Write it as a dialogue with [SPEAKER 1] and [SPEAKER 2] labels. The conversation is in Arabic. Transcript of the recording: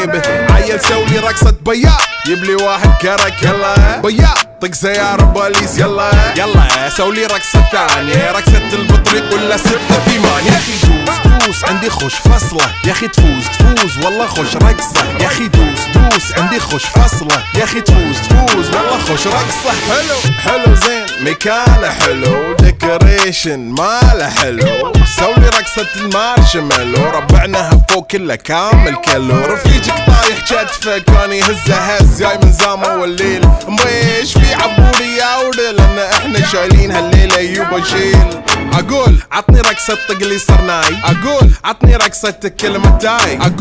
[SPEAKER 1] به. عيل سولي رقصة بياع يبلي واحد كرك يلا بياع طق سيارة بوليس يلا يلا سولي رقصة ثانية رقصة البطريق ولا 6 8. يا اخي دوس عندي خوش فصلة يا اخي تفوز والله خوش رقصة يا اخي دوس عندي خوش فصلة يا اخي تفوز والله خوش رقصة. حلو زين مكانه حلو ديكوريشن ماله حلو سولي رقصة المارشميلو ربعناها فوق كله كامل كيلو. رفيجك طايح كتفه كان يهزه هز جاي من زامه والليل مبيش في عبوري يا ولد لان احنا شايلين هالليلة يوبا شيل. اقول عطني رقصة طق لي صرناي اقول عطني رقصة كلمة تاي اقول